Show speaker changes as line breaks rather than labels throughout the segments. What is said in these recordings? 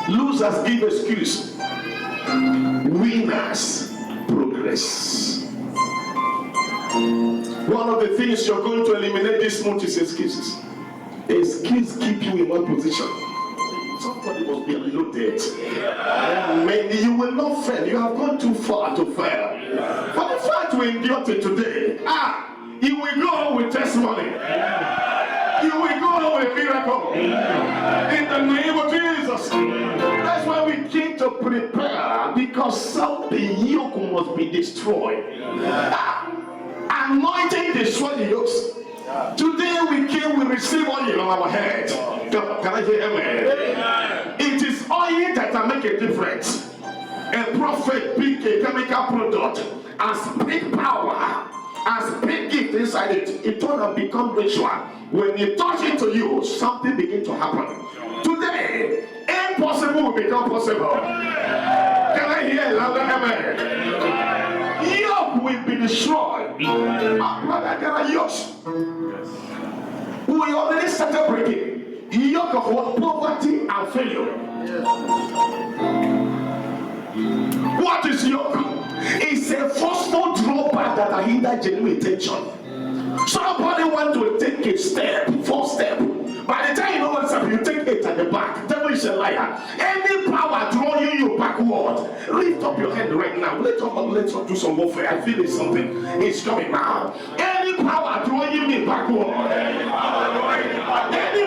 Losers give excuse. Winners progress. One of the things you're going to eliminate this month is excuses. Excuses keep you in one position. Somebody must be loaded. Maybe you will not fail. You have gone too far to fail. For the fact we endure till today, you will go with testimony. You will go with miracle. In the name of Jesus. That's why we came to prepare, because something yoke must be destroyed. Anointing destroy the yokes. Today we came, we receive oil on our head. Can I hear amen? It is oil that can make a difference. A prophet pick a chemical product and speak power and speak gift inside it. It turn and become ritual. When you touch it to you, something begins to happen. Today, impossible will become possible. Can I hear louder amen? Yoke will be destroyed. Brother, there are yokes. We already started breaking. Yoke of what? Poverty and failure. What is yoke? It's a forceful drawback that are hinder genuine intention. Somebody want to take a step, first step. By the time you know what's up, you take it at the back. Devil is a liar. Any power drawing you backward, lift up your hand right now. Let's do some warfare. I feel it's something. It's coming now. Any power drawing me backward. Any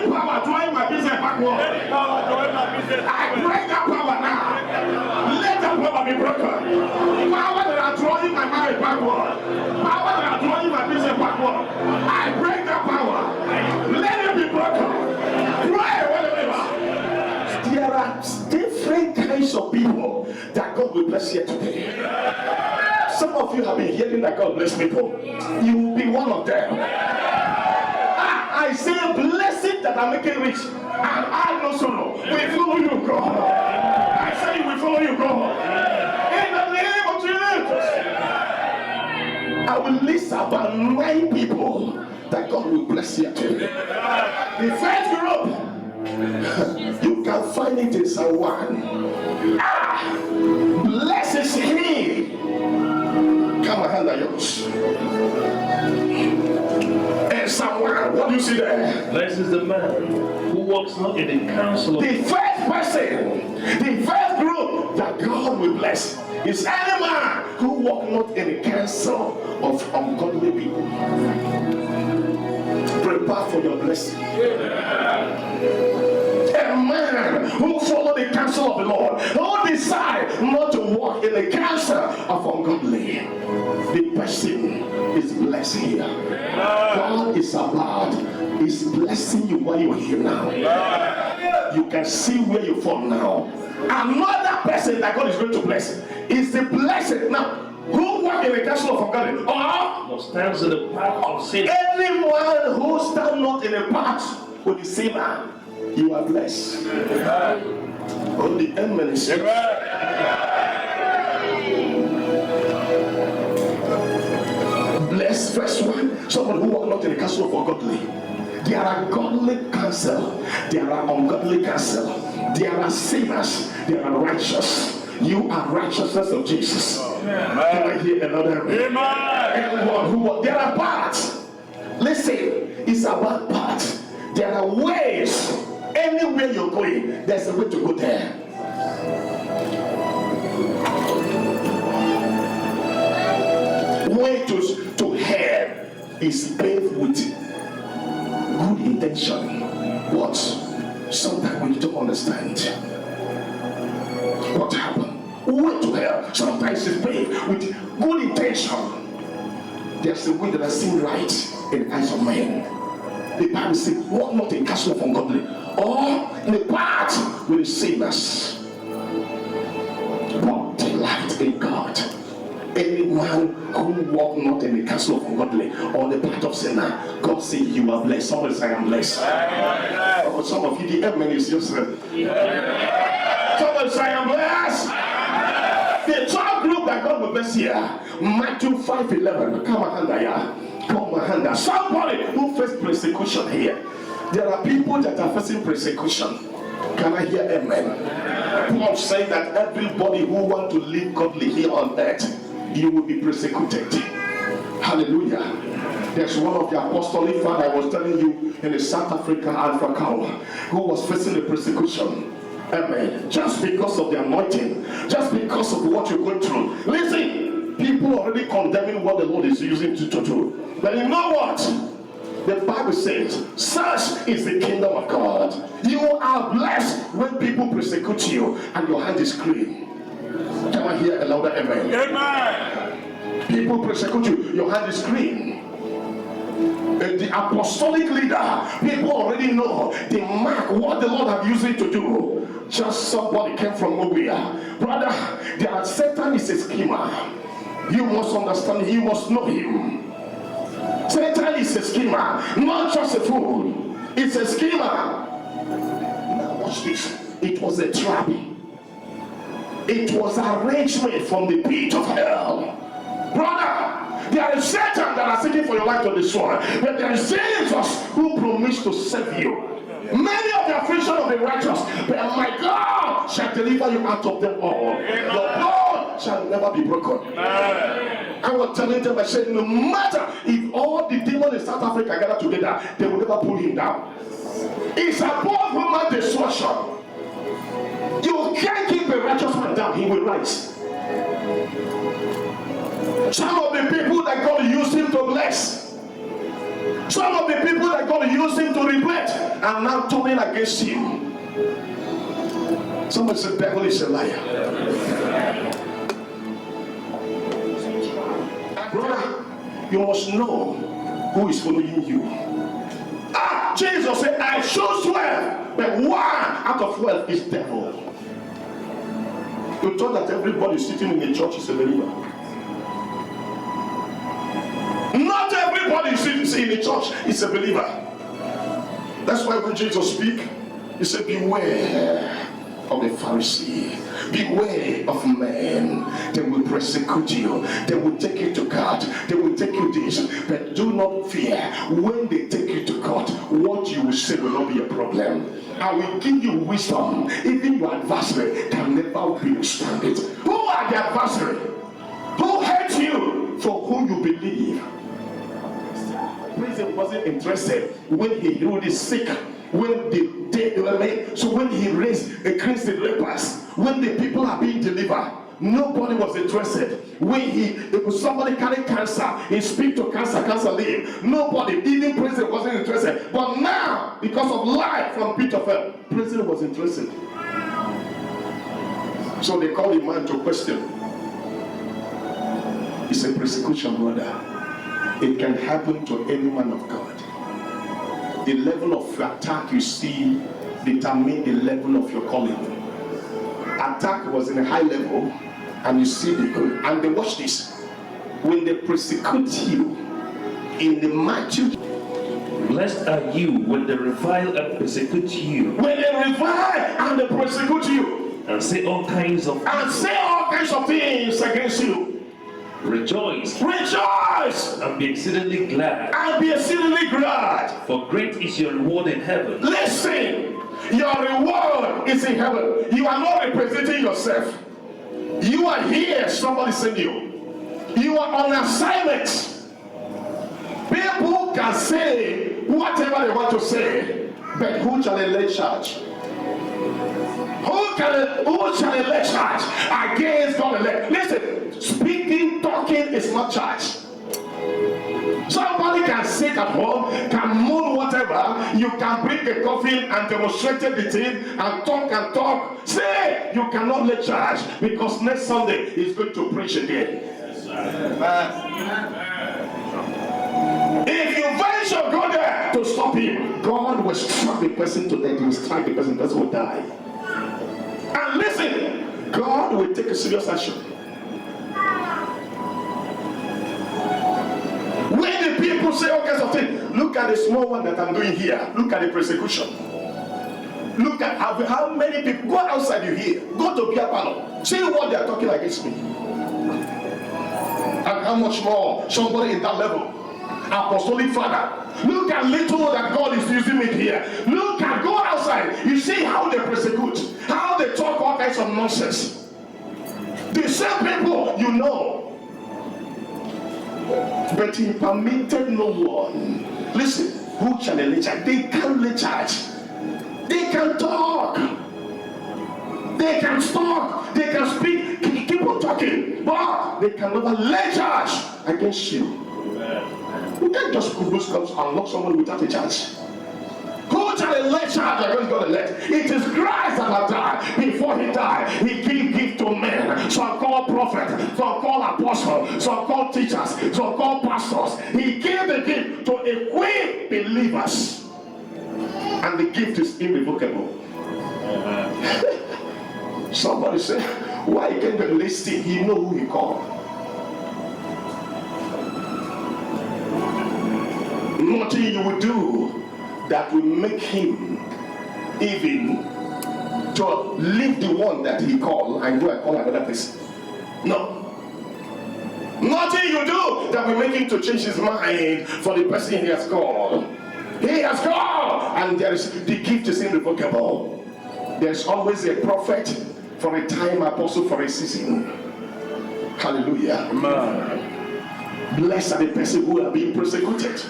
power drawing my business backward. I break that power now. Let that power be broken. Power that are drawing my marriage backward. Power that are drawing my business backward. I break that power. Let it be broken. Pray whatever. There are different kinds of people that God will bless here today. Some of you have been hearing that God bless people. You will be one of them. I say blessing that are making rich and I no sorrow. We follow you, God. I say we follow you, God. In the name of Jesus. I will list about 9 people that God will bless here today. The first group, you can find it in Psalm 1. Blesses He. Come on, hand yours. And Psalm 1, what do you see there?
Blesses the man who walks not in the counsel of
the first person, the first group that God will bless is any man who walk not in the counsel of ungodly people. Prepare for your blessing. A man who follow the counsel of the Lord, who decide not to walk in the counsel of ungodly, the person is blessed here. God is about is blessing you while you're here now. You can see where you fall now. Another person that God is going to bless is the blessed now. Who walk in the counsel of ungodly, or
stands in the path of sin.
Anyone who stands not in the path with the sinner, you are blessed. Only amen is blessed. First one, someone who walk not in the counsel of ungodly. There are godly counsel, there are ungodly counsel, there are sinners, there are righteous. You are righteousness of Jesus. Can I hear another? Everyone who there are paths. Listen, it's about paths. There are ways. Anywhere you're going, there's a way to go there. Way to hell is paved with good intention. But sometimes we don't understand what happened. Way to hell sometimes is paved with good intention. There's a way that I seem right in the eyes of men. The Bible says, walk not in counsel of ungodly, or in the path with the sinners, but delight in God. Anyone who walk not in the counsel of ungodly or the path of sinner, God says you are blessed. Somebody say I am blessed. Oh, some of you, the amen is just somebody say I am blessed. The child group that God will bless here, Matthew 5:11. Come on, hand. Somebody who faced persecution here. There are people that are facing persecution. Can I hear amen? Paul said that everybody who wants to live godly here on earth, you will be persecuted. Hallelujah. There's one of the apostolic father I was telling you in South Africa, Alpha Cow, who was facing the persecution. Amen. Just because of the anointing, just because of what you're going through. Listen, people already condemning what the Lord is using to do. But you know what? The Bible says, such is the kingdom of God. You are blessed when people persecute you and your hand is clean. Can I hear a louder amen? Amen. People persecute you, your hand is clean. The apostolic leader, people already know the mark, what the Lord have used it to do. Just somebody came from nowhere. Brother, Satan is a schemer. You must understand, you must know him. Satan is a schemer, not just a fool. It's a schemer. Now watch this. It was a trap. It was arrangement from the pit of hell. Brother, there is Satan that are seeking for your life to destroy, but there is Jesus who promised to save you. Many of the affliction of the righteous, but my God shall deliver you out of them all. Your blood shall never be broken. I was telling them, I said, no matter if all the demons in South Africa gather together, they will never pull him down. It's above human destruction. You can't keep a righteous man down, he will rise. Some of the people that God used him to bless, some of the people that God used him to repent, are now turning against him. Somebody said, the devil is a liar. Brother, you must know who is following you. Jesus said, I chose 12, but one out of 12 is devil. You thought that everybody sitting in the church is a believer. Not everybody sitting in the church is a believer. That's why when Jesus speak, he said, beware of the Pharisee. Beware of men. They will persecute you. They will take you to court. They will take you this. But do not fear. When they take you to court, what you will say will not be a problem. I will give you wisdom. Even your adversary can never withstand it. Who are the adversary? Who hates you for who you believe? Prison wasn't interested when he healed the sick, when when he raised a crazy lepers, when the people are being delivered. Nobody was interested. When somebody carried cancer, he speak to cancer leave. Nobody, even president wasn't interested. But now, because of life from Peter fell, president was interested. So they called the man to question. It's a persecution, brother. It can happen to any man of God. The level of attack you see determine the level of your calling. Attack was in a high level, and you see and they watch this. When they persecute you in the Matthew,
blessed are you when they revile and persecute you.
When they revile and they persecute you,
and say all kinds of
things against you.
Rejoice.
Rejoice.
And be exceedingly glad.
And be exceedingly glad.
For great is your reward in heaven.
Listen, your reward is in heaven. You are not representing yourself. You are here. Somebody sent you. You are on assignment. People can say whatever they want to say, but who shall they lay charge? Who shall they lay charge against God? Listen, speaking, talking is not charge. Somebody can sit at home, can moan whatever. You can bring a coffin and demonstrate the thing and talk. Say you cannot lay charge because next Sunday he's going to preach again. If you venture go there to stop him, God will strike the person to death. He will strike the person will die. And listen, God will take a serious action. When the people say all kinds of things, look at the small one that I'm doing here. Look at the persecution. Look at how many people go outside you here. Go to Beer Parlor. See what they are talking against me. And how much more somebody in that level. Apostolic father. Look at little that God is using me here. Look at go outside. You see how they persecute, how they talk all kinds kinds of nonsense. The same people you know. But he permitted no one. Listen, who shall lay charge? They can't lay charge. They can talk. They can talk. They can speak. Keep on talking. But they can never lay charge against you. You can't just comes and lock someone without a charge. Who shall lay charge against God elect? It is Christ that has died. Before he died, he gave gift to men. Some called prophets, some called apostles, some called teachers, some called pastors. He gave the gift to equip believers. And the gift is irrevocable. Somebody said, why can't the listing? He know who he called. Nothing you will do that will make him even to leave the one that he called and go and call another person. No. Nothing you do that will make him to change his mind for the person he has called. He has called, and there is the gift is irrevocable. There's always a prophet for a time, apostle for a season. Hallelujah. Amen. Blessed are the person who are being persecuted.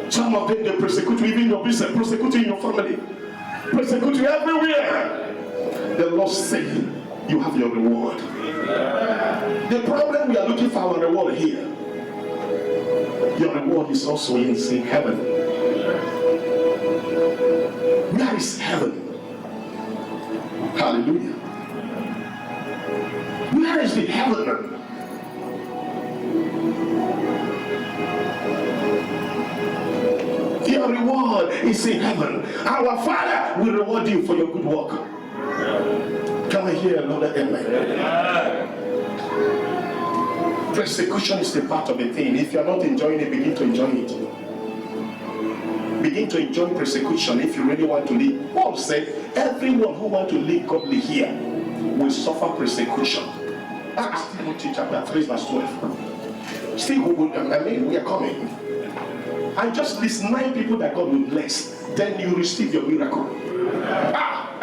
Some of them, they persecute you even in your business, persecute you in your family, persecute you everywhere. The Lord said, you have your reward. The problem, we are looking for our reward here. Your reward is also in heaven. Where is heaven? Hallelujah. Where is the heaven? Your reward is in heaven. Our Father will reward you for your good work. Can I hear another amen? Persecution is a part of the thing. If you're not enjoying it, begin to enjoy it. Begin to enjoy persecution if you really want to live. Paul said, everyone who wants to live godly here will suffer persecution. Acts Timothy chapter 3 verse 12. Still, we are coming. And just list 9 people that God will bless. Then you receive your miracle.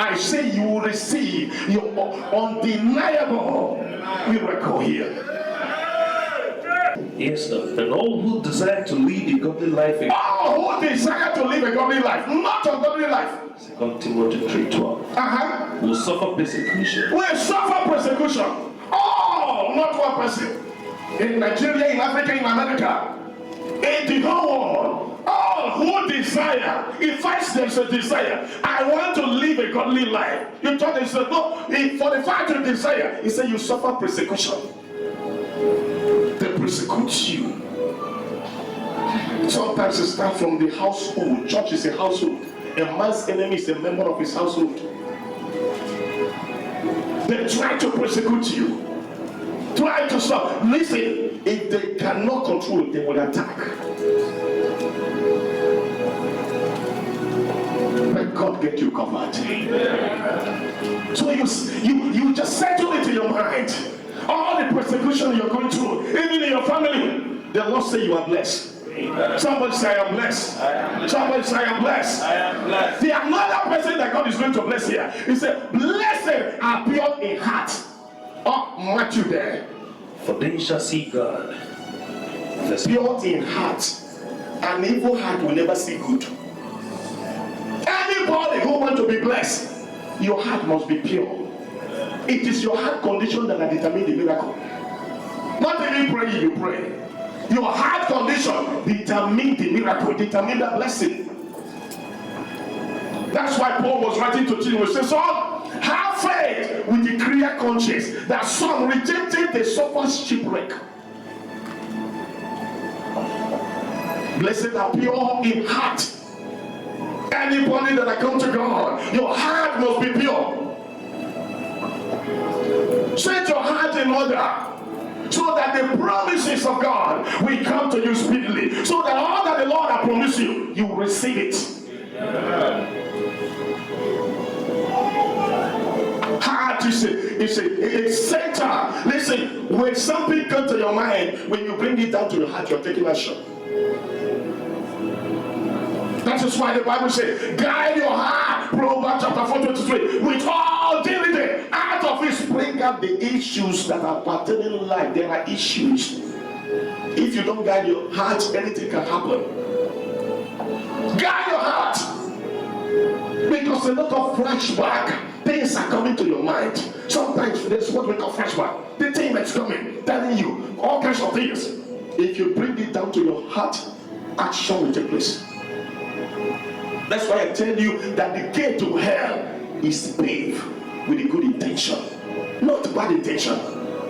I say you will receive your undeniable miracle here.
Yes, and all who desire to lead a godly life.
All who desire to live a godly life, not a godly life.
2 Timothy 3:12. Will suffer persecution.
Will suffer persecution. Oh, not one person. In Nigeria, in Africa, in America. In the whole world, all who desire, if there's a desire, I want to live a godly life. You thought they said, no, for the fact you desire, he said you suffer persecution. They persecute you. Sometimes it starts from the household. Church is a household. A man's enemy is a member of his household. They try to persecute you. Try to stop. Listen. If they cannot control, they will attack. Let God get you covered. So you just settle it in your mind. All the persecution you're going through, even in your family, the Lord say you are blessed. Somebody say I am blessed. Somebody say I am blessed. I am blessed. The another person that God is going to bless here, he said, blessed are pure in heart. Oh, Matthew there.
For they shall see God.
Pure in heart. An evil heart will never see good. Anybody who wants to be blessed, your heart must be pure. It is your heart condition that will determine the miracle. Not even praying, you pray. Your heart condition determine the miracle, determine the blessing. That's why Paul was writing to Timothy. He says, son, have faith with the clear conscience that some rejected the suffer shipwreck. Blessed are pure in heart. Anybody that I come to God, your heart must be pure. Set your heart in order so that the promises of God will come to you speedily. So that all that the Lord has promised you, you will receive it. Heart is a center. Listen, when something comes to your mind, when you bring it down to your heart, you're taking action. That is why the Bible says, guide your heart, Proverbs chapter 4:23, with all diligence, out of have the issues that are pertaining life. There are issues. If you don't guide your heart, anything can happen. Guide your heart. Because a lot of flashback, things are coming to your mind. Sometimes there's what we call flashback. The thing that's coming, telling you all kinds of things. If you bring it down to your heart, action will take place. That's why I tell you that the gate to hell is paved with a good intention, not bad intention.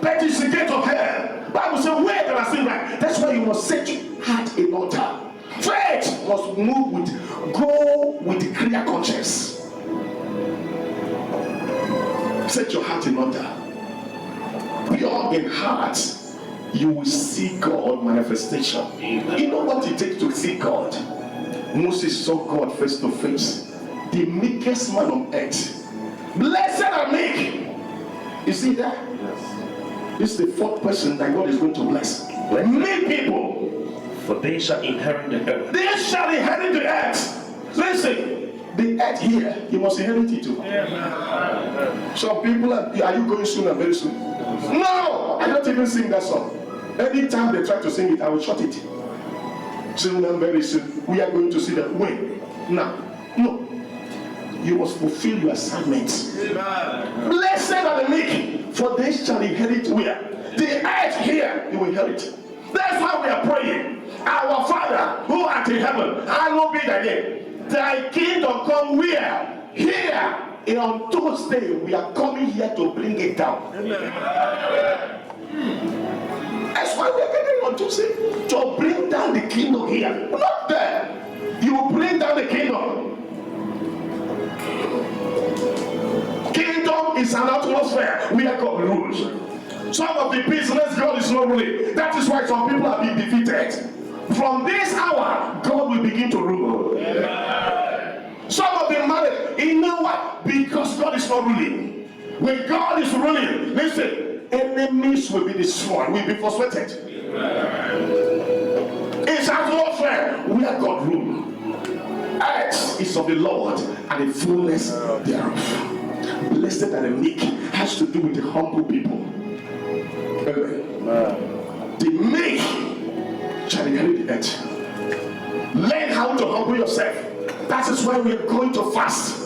But it's the gate of hell. Bible says where there are sin right. That's why you must set your heart in order. Faith must go with clear conscience. Set your heart in order. Pure in heart, you will see God manifestation. You know what it takes to see God? Moses saw God face to face, the meekest man on earth. Blessed and meek. You see that? Yes. This is the fourth person that God is going to bless. Meek people.
For they shall inherit the earth.
They shall inherit the earth. Listen, the earth here, you must inherit it too. Some people are you going soon and very soon? No, I don't even sing that song. Anytime they try to sing it, I will shut it. Soon and very soon, we are going to see that. Wait, now, no. You must fulfill your assignments. Blessed are the meek, for they shall inherit where? The earth here, you will inherit. That's how we are praying. Our Father, who art in heaven, hallowed be thy name. Thy kingdom come where? Here. And on Tuesday, we are coming here to bring it down. That's why we are getting on Tuesday. To bring down the kingdom here. Not there. You bring down the kingdom. Kingdom is an atmosphere where God rules. Some of the business God is not ruling. That is why some people are being defeated. From this hour, God will begin to rule. Some of them married. You know what? Because God is not ruling. When God is ruling, listen, enemies will be destroyed, will be frustrated. It's atmosphere where God rules. Earth is of the Lord and the fullness thereof. Blessed are the meek has to do with the humble people. The meek shall inherit the earth. Learn how to humble yourself. That is why we are going to fast.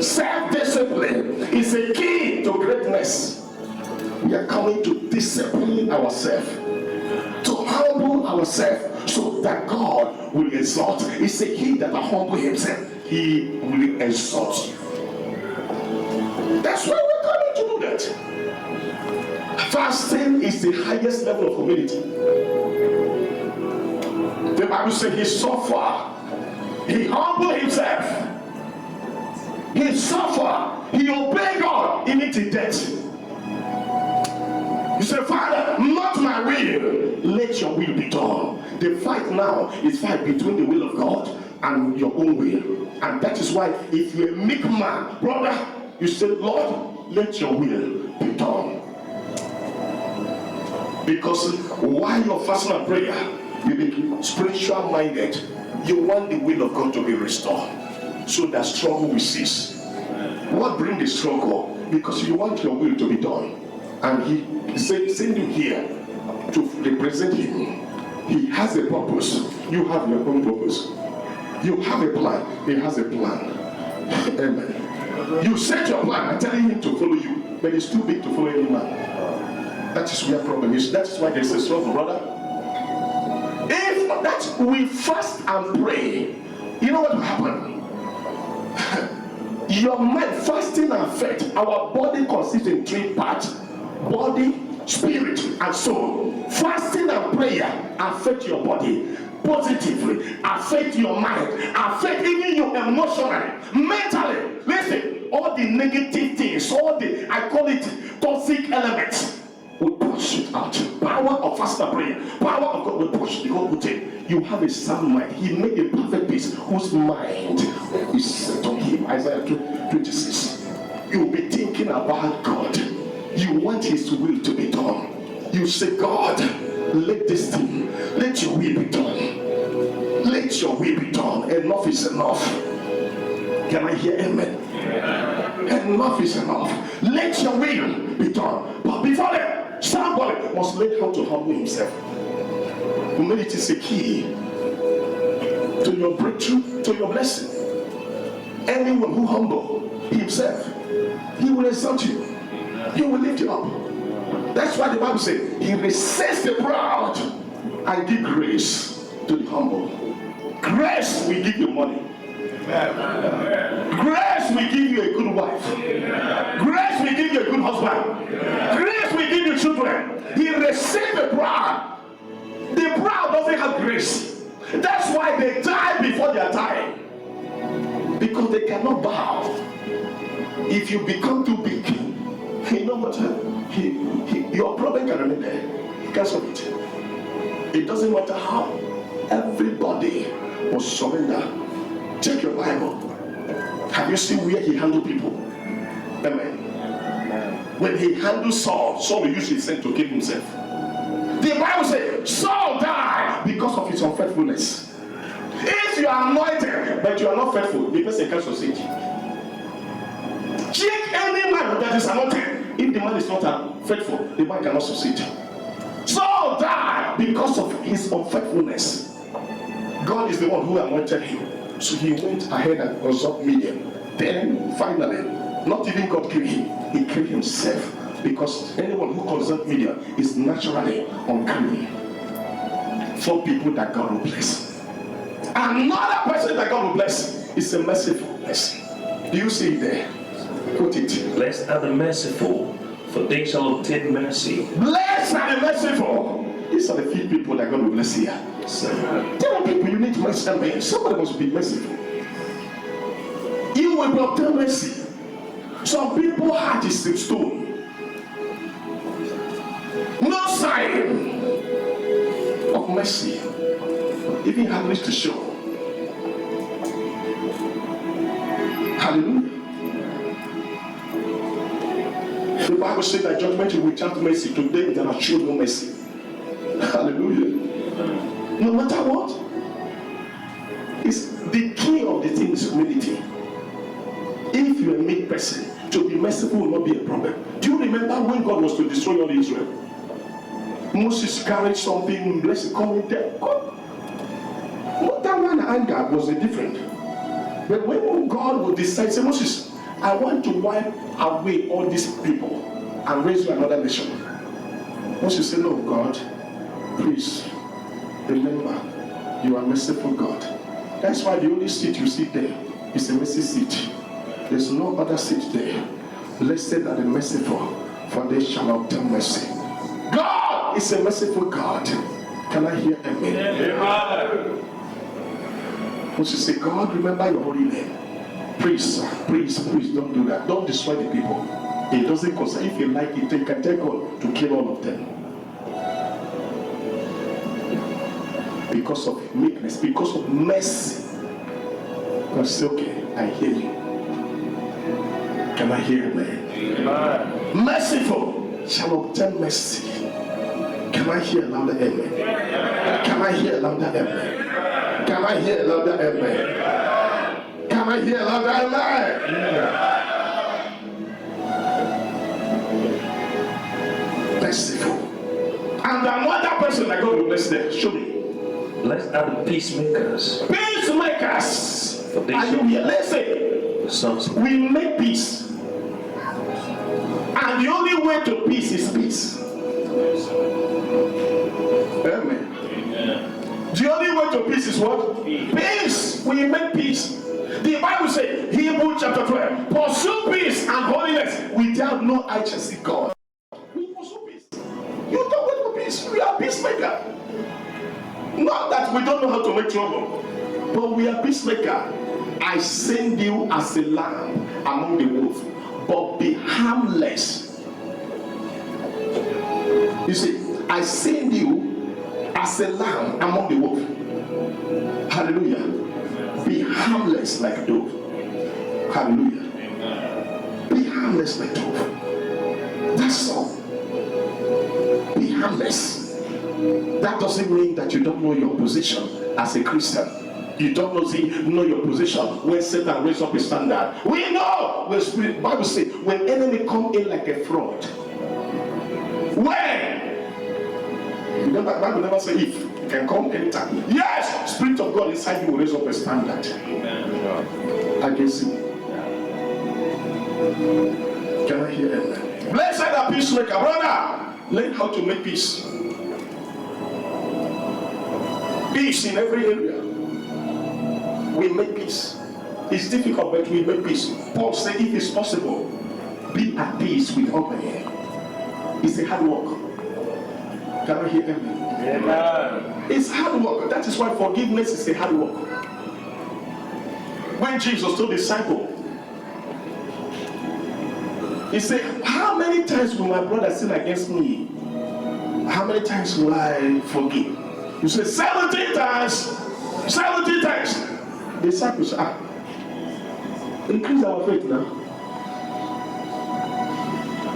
Self-discipline is a key to greatness. We are coming to discipline ourselves, to humble ourselves, so that God will exalt. He said, he that will humble himself, he will exalt you. That's why we're coming to do that. Fasting is the highest level of humility. The Bible said he suffered, he humbled himself, he suffered, he obeyed God even to death. You say, Father, not my will, let your will be done. The fight now is fight between the will of God and your own will. And that is why if you're a meek man, brother, you say, Lord, let your will be done. Because while you're fasting and prayer, you be spiritual minded. You want the will of God to be restored, so that struggle will cease. What brings the struggle? Because you want your will to be done. And he sent you here to represent him. He has a purpose. You have your own purpose. You have a plan. He has a plan. Amen. You set your plan and telling him to follow you, but it's too big to follow any man. That is where the problem is. That is why there's a struggle, brother. If that we fast and pray, you know what will happen? Your mind, fasting and faith, our body consists in three parts: body, spirit, and soul. Fasting and prayer affect your body positively, affect your mind, affect even you emotionally, mentally. Listen, all the negative things, all the, I call it toxic elements, will push it out. Power of fasting and prayer, power of God will push. God will take. You have a sound mind. He made a perfect peace whose mind is set on him. Isaiah 26. You'll be thinking about God. You want his will to be done. You say, God, let this thing, let your will be done. Let your will be done. Enough is enough. Can I hear amen? Enough is enough. Let your will be done. done. But before that, somebody must learn how to humble himself. Humility is a key to your breakthrough, to your blessing. Anyone who humble himself, he will exalt you. He will lift you up. That's why the Bible says he resists the proud and give grace to the humble. Grace will give you money. Grace will give you a good wife. Grace will give you a good husband. Grace will give you children. He resists the proud. The proud doesn't have grace. That's why they die before their time. Because they cannot bow. If you become too big, you know what? Your problem can remain there. You can't solve it. It doesn't matter how. Everybody must surrender. Check your Bible. Have you seen where he handled people? Amen. When he handled Saul, Saul usually sent to kill himself. The Bible says Saul died because of his unfaithfulness. If you are anointed but you are not faithful, the person can't succeed. Check any man that is anointed. If the man is not faithful, the man cannot succeed. Saul died because of his unfaithfulness. God is the one who anointed him. So he went ahead and usurped Midian. Then finally, not even God killed him, he killed himself. Because anyone who concerns Midian is naturally unclean. For people that God will bless. Another person that God will bless is a merciful person. Do you see it there? Put it.
Blessed are the merciful, for they shall obtain mercy.
Blessed are the merciful. These are the few people that God will bless here. There are people you need mercy. Somebody must be merciful. You will obtain mercy. Some people heart is a stone. No sign of mercy. Even hardness to show. Hallelujah. The Bible says that judgment will without mercy to them that have shown no mercy. Hallelujah. No matter what, it's the key of the thing is humility. If you're a meek person, to be merciful will not be a problem. Do you remember when God was to destroy all Israel? Moses carried something, blessed coming there. What that one anger was a different. But when God would decide, say, Moses, I want to wipe away all these people and raise you another nation. Moses said, no, God, please remember, you are merciful God. That's why the only seat you see there is a mercy seat. There's no other seat there. Blessed are the merciful, for they shall obtain mercy. God is a merciful God. Can I hear amen? Amen. Moses said, God, remember your holy name. Please, don't do that. Don't destroy the people. It doesn't concern. If you like it, you can take on to kill all of them. Because of meekness, because of mercy. God said, okay, I hear you. Can I hear amen? Merciful shall obtain mercy. Can I hear louder amen? Can I hear louder amen? Can I hear louder amen? Can I hear louder amen? Merciful. And another person that God will bless them. Show me.
Blessed are the peacemakers.
Peacemakers.
For they
Are you
shall
here? Listen. We make peace. And the only way to peace is peace. Amen. The only way to peace is what? Peace. We make peace. The Bible says, Hebrews chapter 12, pursue peace and holiness without no agency God. We pursue peace. You don't wait for peace. We are peacemaker. Not that we don't know how to make trouble, but we are peacemaker. I send you as a lamb among the wolves, but be harmless. You see, I send you as a lamb among the wolves. Hallelujah. Be harmless like a dove. Hallelujah. Be harmless like a dove. That's all. Be harmless. That doesn't mean that you don't know your position as a Christian. You don't know your position when Satan raised up his standard. We know. The Bible says when enemy come in like a flood, When? The Bible never say if. It can come anytime. Yes, Spirit of God inside you will raise up a standard against it. Can I hear it? Blessed are peacemaker, brother. Learn how to make peace. Peace in every area. We make peace. It's difficult, but we make peace. Paul said, if it's possible, be at peace with all men. It's a hard work. Can I hear amen? Yeah. It's hard work. That is why forgiveness is a hard work. When Jesus told the disciple, he said, how many times will my brother sin against me? How many times will I forgive? You say 70 times. 70 times. The disciples increase our faith now.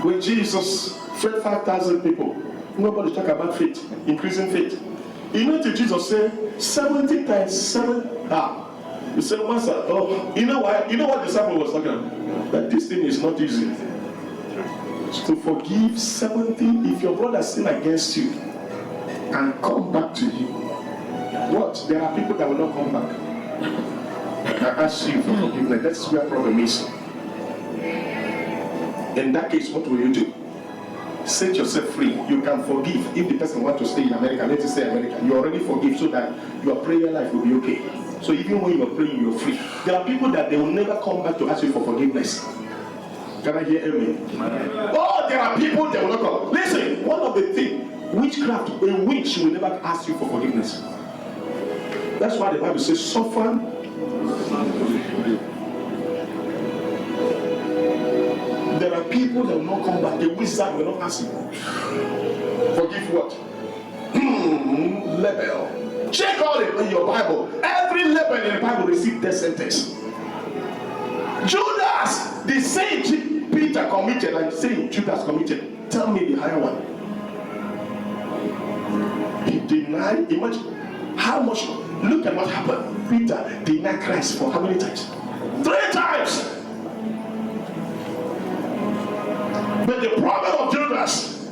When Jesus fed 5,000 people, nobody talk about faith, increasing faith. You know what Jesus said? 70 times 7. You say, Master, you know why? You know what the disciple was talking about? That this thing is not easy. To forgive 70, if your brother sin against you and come back to you, what? There are people that will not come back. I ask you for forgiveness. That's where problem is. In that case, what will you do? Set yourself free. You can forgive. If the person wants to stay in America, let us say America, you already forgive so that your prayer life will be okay. So even when you're praying, you're free. There are people that they will never come back to ask you for forgiveness. Can I hear amen? Oh, there are people that will not come. Listen, one of the things, witchcraft, a witch will never ask you for forgiveness. That's why the Bible says, suffer. There are people that will not come back. The wizard will not ask you. Forgive what? Label. Check all it in your Bible. Every label in the Bible received death sentence. Judas, the same Peter committed and saying Judas committed. Tell me the higher one. He denied. Imagine how much. Look at what happened. Peter denied Christ for how many times? 3 times. But the problem of Judas,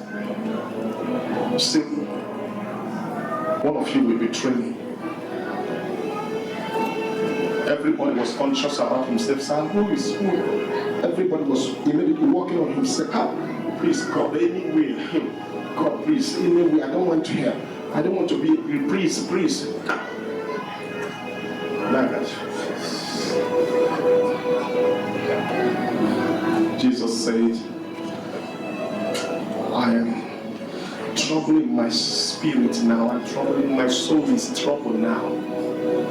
still, one of you will betray me. Everybody was conscious about himself. Saying, who is who? Everybody was immediately working on himself. Please, God, anyway, God, please, anyway, I don't want to hear. I don't want to be, please. Like that. Jesus said, I am troubling my spirit now. I'm troubling my soul is troubled now.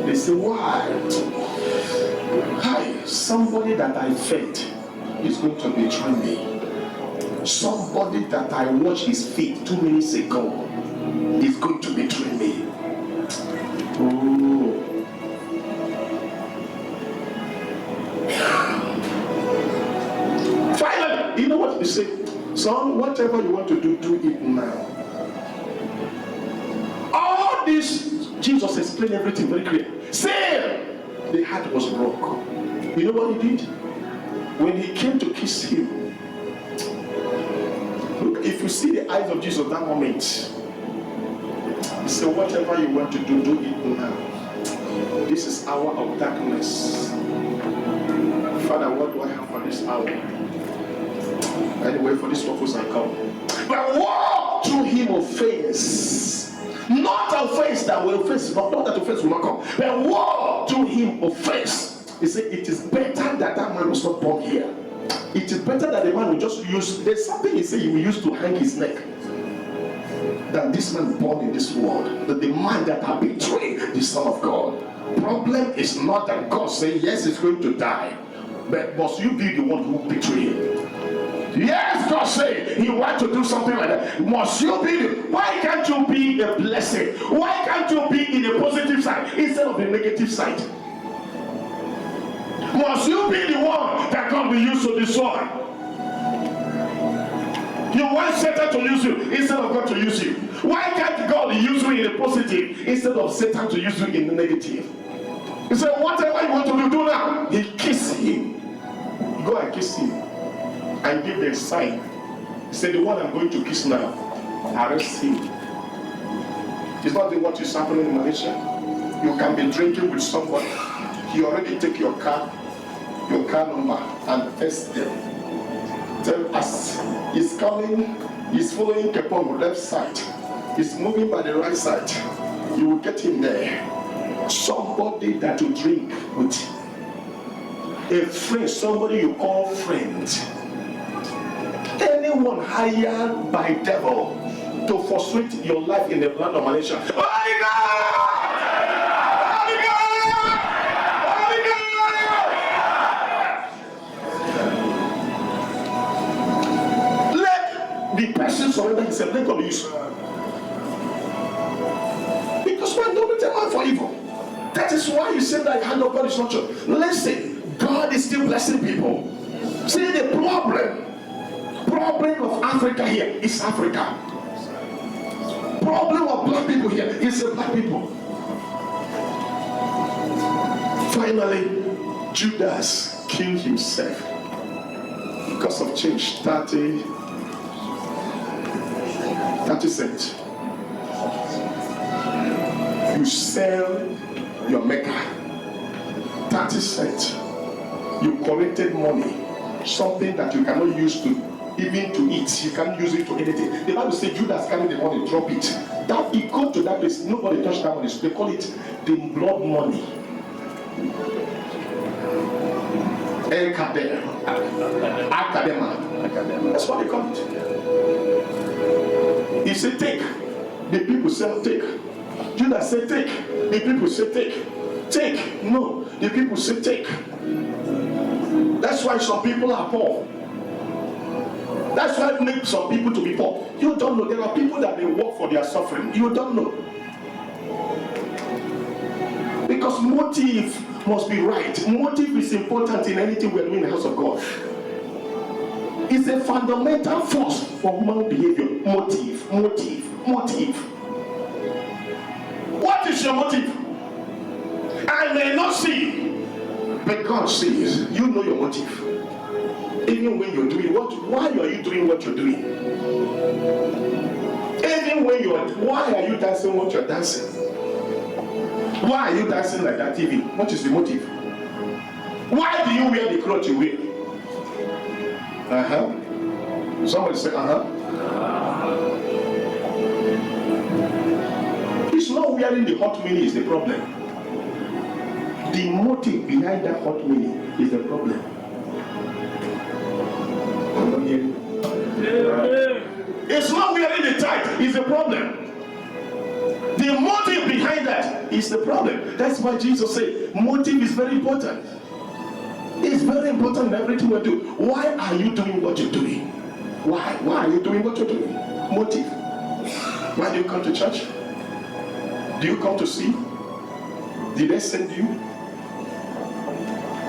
They say, why? Hi, somebody that I fed is going to betray me. Somebody that I watched his feet 2 minutes ago is going to betray me. Oh. Finally, you know what they say? Son, whatever you want to do, do it now. All this, Jesus explained everything very clear. Say, the heart was broke. You know what he did? When he came to kiss him, look, if you see the eyes of Jesus at that moment, he said, whatever you want to do, do it now. This is hour of darkness. Father, what do I have for this hour? Anyway, for this purpose I come. But walk to him offense. Not offense that will offense, but not that offense will not come. But walk to him offense. He said, it is better that that man was not born here. It is better that the man will just use, there's something he said he will use to hang his neck, than this man born in this world. That the man that has betrayed the Son of God. Problem is not that God says, yes, he's going to die. But must you be the one who betrayed him? Yes, God said he wants to do something like that. Must you be the, why can't you be a blessing? Why can't you be in the positive side instead of the negative side? Must you be the one that God will use to destroy? You want Satan to use you instead of God to use you. Why can't God use you in the positive instead of Satan to use you in the negative? He said, whatever you want to do now. He kissed him. Go and kiss him and give the sign He said, the one I'm going to kiss now, arrest him. It's not what is happening in Malaysia. You can be drinking with somebody. He already take your car number and test them. Tell us, he's coming, he's following Kepong left side. He's moving by the right side. You will get him there. Somebody that you drink with. A friend, somebody you call friend. Anyone hired by devil to frustrate your life in the land of Malaysia. Holy God! Holy God! Holy God! Let the person surrender himself. Let God use. Because man don't be man for evil. That is why you say that the hand of God is not true. Listen, God is still blessing people. See the problem of Africa here is Africa. Problem of black people here is the black people. Finally, Judas killed himself because of change. 30 cents. You sell your maker 30 cents. You collected money, something that you cannot use to even to eat. You can't use it to anything. The Bible says Judas carried the money, drop it. That he go to that place, nobody touched that money. So they call it the blood money. Academa. That's what they call it. He said take. The people said take. Judas said take. The people said take. Take. No. The people said take. That's why some people are poor. That's why it makes some people to be poor. You don't know. There are people that they work for their suffering. You don't know. Because motive must be right. Motive is important in anything we're doing in the house of God. It's a fundamental force for human behavior. Motive. What is your motive? I may not see, but God sees. You know your motive. Even when you're doing why are you doing what you're doing? Even when why are you dancing what you're dancing? Why are you dancing like that TV? What is the motive? Why do you wear the clothes you wear? Somebody say It's not wearing the hot mini is the problem. The motive behind that hot mini is the problem. It's not wearing the tight is the problem. The motive behind that is the problem. That's why Jesus said motive is very important. It's very important in everything we do. Why are you doing what you're doing? Why are you doing what you're doing? Motive. Why do you come to church? Do you come to see? Did they send you?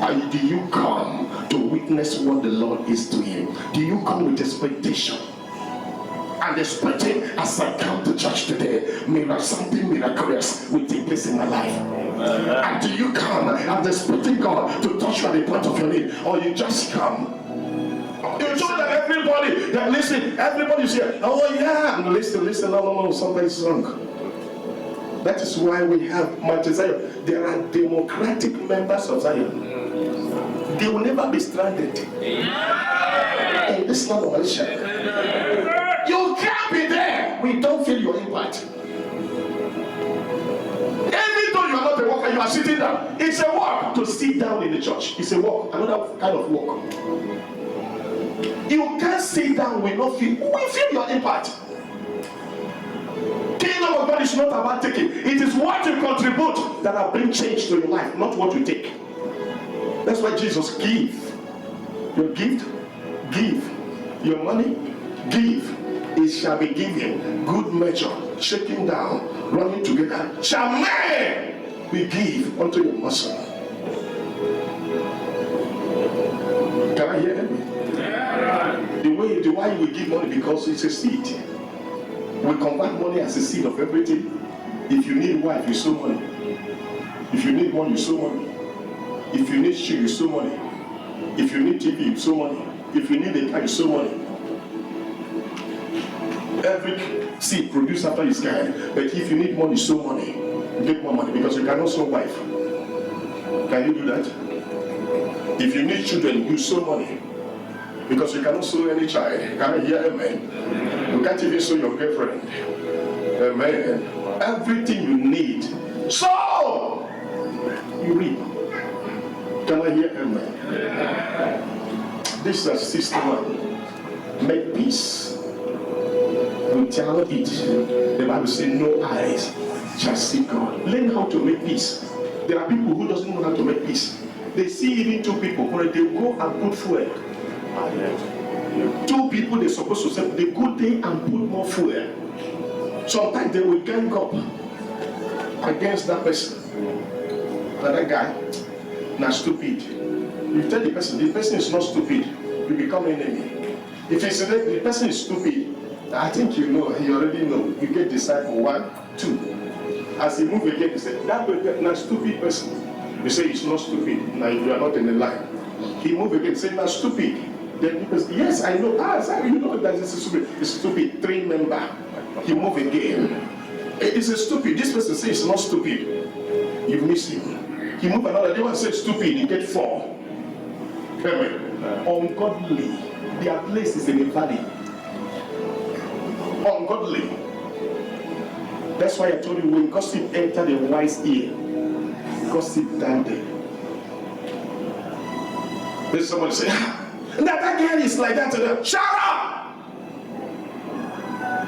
And do you come to witness what the Lord is doing? Do you come with expectation? And expecting as I come to church today, something miraculous will take place in my life. And do you come and expecting God to touch you at the point of your need? Or you just come? You told that everybody that listen, everybody's here. Oh yeah, listen, no, something's wrong. That is why we have Mount Zion. There are democratic members of Zion. They will never be stranded. In this land of Malaysia. You can't be there. We don't feel your impact. Even though you are not a worker, you are sitting down. It's a work to sit down in the church. It's a work, another kind of work. You can't sit down with no feel. We feel your impact. Kingdom of God is not about taking. It is what you contribute that will bring change to your life, not what you take. That's why Jesus give. Your gift, give. Your money, give. It shall be given. Good measure, shaking down, running together. Shall man we give unto your bosom. Can I hear me? The why we give money, because it's a seed. We convert money as a seed of everything. If you need wife, you sow money. If you need money, you sow money. If you need shoe, you sow money. If you need TV, you sow money. If you need a car, you sow money. Every seed produce after its kind. But if you need money, sow money. You get more money because you cannot sow wife. Can you do that? If you need children, you sow money. Because you cannot sow any child. Can I hear amen? You can't even sow your girlfriend. Amen. Everything you need, sow! You reap. Can I hear amen? This is system one. Make peace. Without it, the Bible says no eyes shall see God. Learn how to make peace. There are people who doesn't know how to make peace. They see even two people, but they go and put fuel. Two people they're supposed to say they go there and put more fuel. Sometimes they will gang up against that person. But that guy, not stupid. You tell the person is not stupid, you become an enemy. If you say that the person is stupid, I think you know, you already know. You get disciple 1, 2. As he move again, he said, that not stupid person. You say it's not stupid. Now you are not in the line. He move again, say not stupid. Then people say, yes, I know. You know that it's stupid. It's stupid. 3 member. He move again. It's a stupid. This person says it's not stupid. You miss him. He move another. They want to say stupid. You get 4. Amen. Ungodly. Their place is in the valley. Ungodly. That's why I told you when gossip enter the wise ear, gossip down there. Then somebody say, that girl is like that to them. Shut up!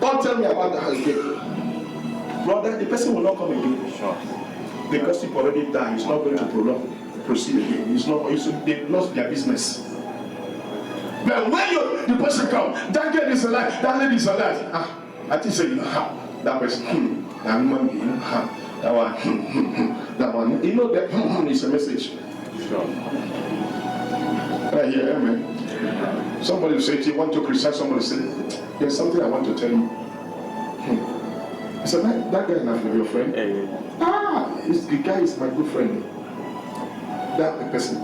Don't tell me about that again. Brother, the person will not come again. Sure. The gossip already died. It's not going to proceed again. They lost their business. But when the person comes, that girl is alive, that lady is alive. I think say, that person, that woman, that one, that one. You know that is a message. Sure. Yeah, amen. Somebody say, you want to criticize somebody, say, there's something I want to tell you. I said, that guy is not your friend. The guy is my good friend. That person.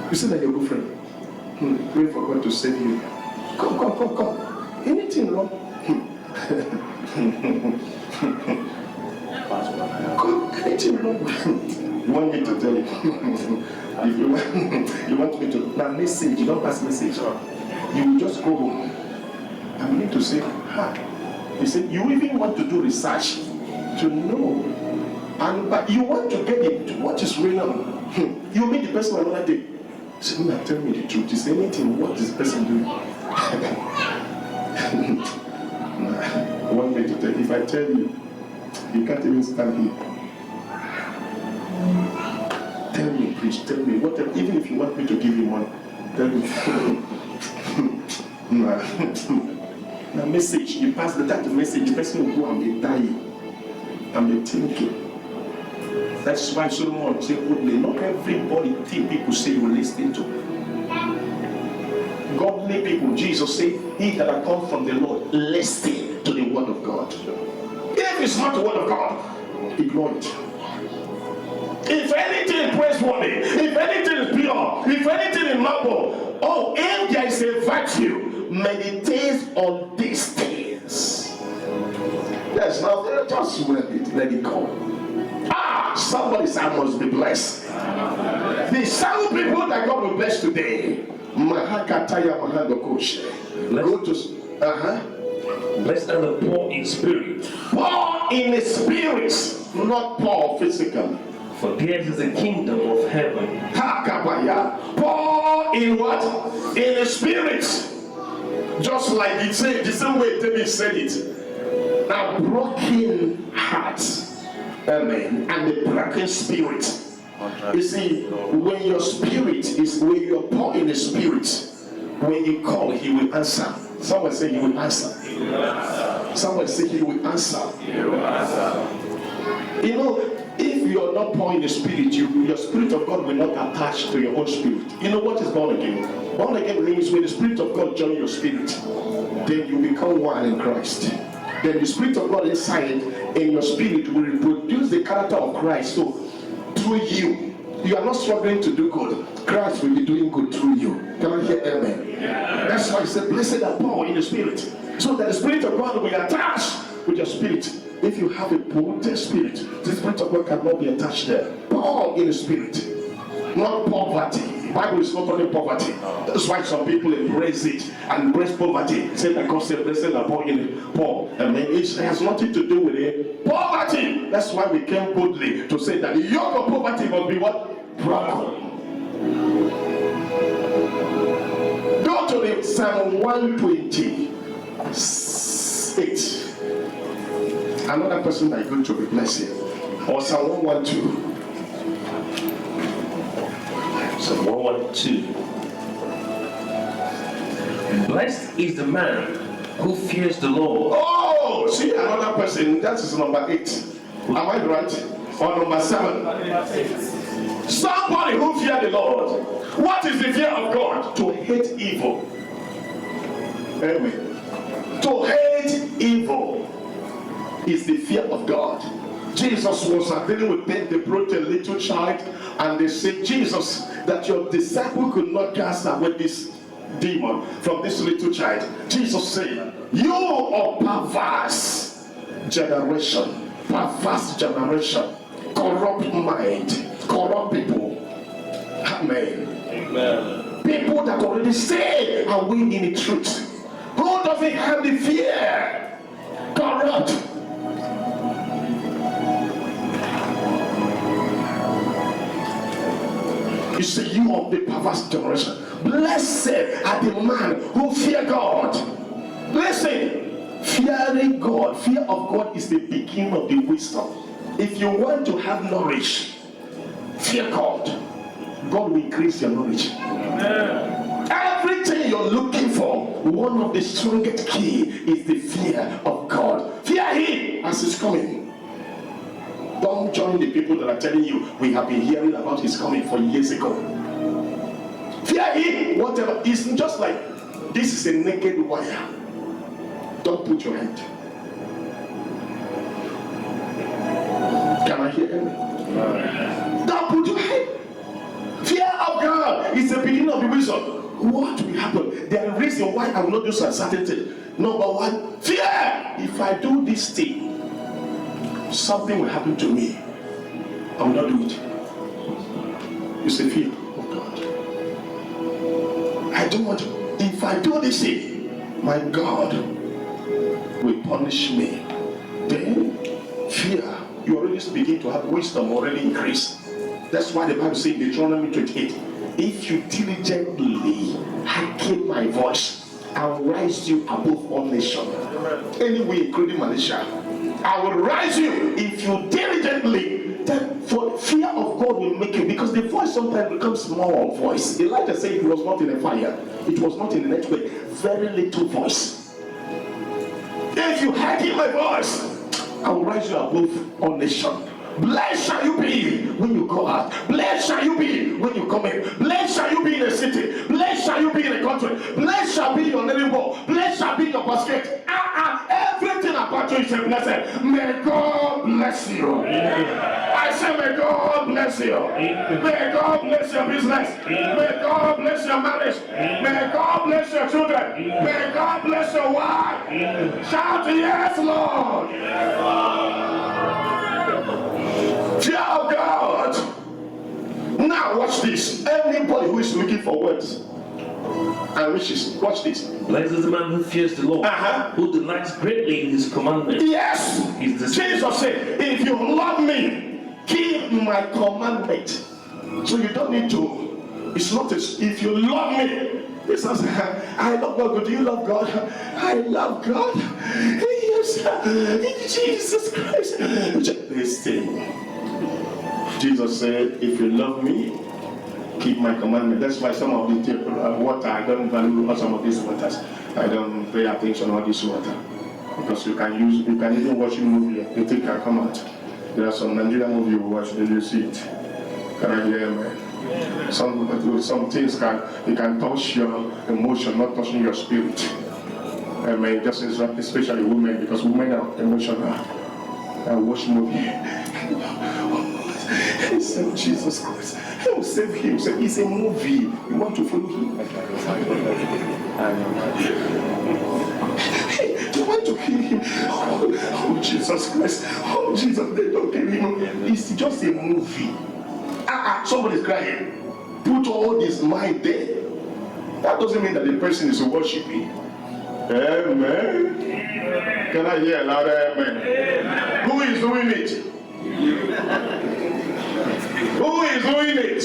You said that your good friend. Pray for God to save you. Come. Anything wrong? Come, anything wrong? You want me to tell you? If you want me to now message, you don't pass message. You will just go home. I'm going to say, He said, you even want to do research to know. But you want to get it. What is real now? You meet the person another day. So now tell me the truth. Is anything what is the person doing? One way to tell. If I tell you, you can't even stand here. Tell me, please, tell me. Whatever, even if you want me to give you money, tell me. Now message, you pass the message, the person will go and be dying. And be thinking. That's why Solomon said, not everybody think people say you listen to. Godly people, Jesus said, he that have come from the Lord, listen to the word of God. If it's not the word of God, ignore it. If anything is praiseworthy, if anything is pure, if anything is noble, if there is a virtue, meditate on these things. There's nothing, just let it go. Somebody say, I must be blessed. The 7 people that God will bless today. Mahakataya Mahandokosh. Go to
Blessed are the poor in spirit.
Poor in the spirit, not poor physically.
For theirs is the kingdom of heaven.
Poor in what? In the spirit. Just like it said, the same way David said it. A broken heart. Amen. And the broken spirit. You see, when your spirit is, when you are poor in the spirit, when you call, he will answer. Someone say he will answer. Someone say he will answer. You know, if you are not poor in the spirit, your spirit of God will not attach to your own spirit. You know what is born again? Born again means when the spirit of God joins your spirit, then you become one in Christ. Then the spirit of God inside in your spirit will reproduce the character of Christ. So through you are not struggling to do good. Christ will be doing good through you. Can I hear amen? Yeah. That's why he said, blessed are poor in the spirit. So that the Spirit of God will be attached with your spirit. If you have a polluted spirit, the Spirit of God cannot be attached there. Power in the spirit, not poverty. The Bible is not only poverty. That's why some people embrace it and embrace poverty. Say that God said, blessed are poor in poor. I mean, it has nothing to do with it. Poverty. That's why we came boldly to say that the yoke of poverty must be what? Broken. Go to the Psalm 128. Another person that is going to be blessed. Or Psalm 112.
Psalm 112. Blessed is the man who fears the Lord.
Oh, see another person. That is number 8. Am I right? Or number 7? Somebody who fears the Lord. What is the fear of God? To hate evil. Amen. To hate evil is the fear of God. Jesus was dealing with them. They brought a little child and they said, Jesus, that your disciple could not cast away this demon from this little child. Jesus said, you are perverse generation, corrupt mind, corrupt people. Amen.
Amen.
People that already say are we in the truth. Who doesn't have the fear? Corrupt. You see, you of the perverse generation. Blessed are the man who fear God. Listen, fearing God, fear of God is the beginning of the wisdom. If you want to have knowledge, fear God. God will increase your knowledge. Everything you're looking for, one of the strongest key is the fear of God. Fear Him as He's coming. Don't join the people that are telling you we have been hearing about His coming for years ago. Fear Him, whatever. It's just like this is a naked wire. Don't put your hand. Can I hear him? Don't put your hand. Fear of God is the beginning of the wisdom. What will happen? There is a reason why I will not do certain things. Number 1, fear. If I do this thing, something will happen to me. I will not do it. It's a fear of God. I don't want to. If I do this thing, my God will punish me. Then fear, you already begin to have wisdom already increased. That's why the Bible says in Deuteronomy 28, if you diligently hearken my voice, I will rise you above all nations. Anyway, including Malaysia. I will rise you if you diligently. Then for fear of God will make you, because the voice sometimes becomes small voice. Elijah said it was not in a fire, it was not in an earthquake, very little voice. If you hearken my voice, I will rise you above all nations. Blessed shall you be when you go out. Blessed shall you be when you come in. Blessed shall you be in the city. Blessed shall you be in the country. Blessed shall be your neighbor. Blessed shall be your basket. Everything about you is a blessing. May God bless you. I say may God bless you. May God bless your business. May God bless your marriage. May God bless your children. May God bless your wife. Shout yes, Lord. Fear of God. Now watch this. Anybody who is looking for words and wishes, watch this.
Blessed is the man who fears the Lord, who delights greatly in His commandments.
Yes. Jesus said, if you love me, keep my commandment. So you don't need to. It's not if you love me. He says, I love God. Do you love God? I love God. Yes. Jesus Christ. This thing. Jesus said, if you love me, keep my commandment. That's why some of the water, I don't value some of these waters. I don't pay attention to all this water. Because you can even watch a movie, the thing can come out. There are some Nigerian movie you watch, and you see it. Can I hear man? Some things you can touch your emotion, not touching your spirit. Amen. Just especially women, because women are emotional. I watch movie. He said, Jesus Christ, He will save him. So it's a movie. You want to follow him? Jesus Christ. Oh, Jesus, they don't kill him. It's just a movie. Somebody's crying. Put all this mind there. That doesn't mean that the person is worshiping. Amen. Can I hear a louder amen? Who is doing it? Who is doing it?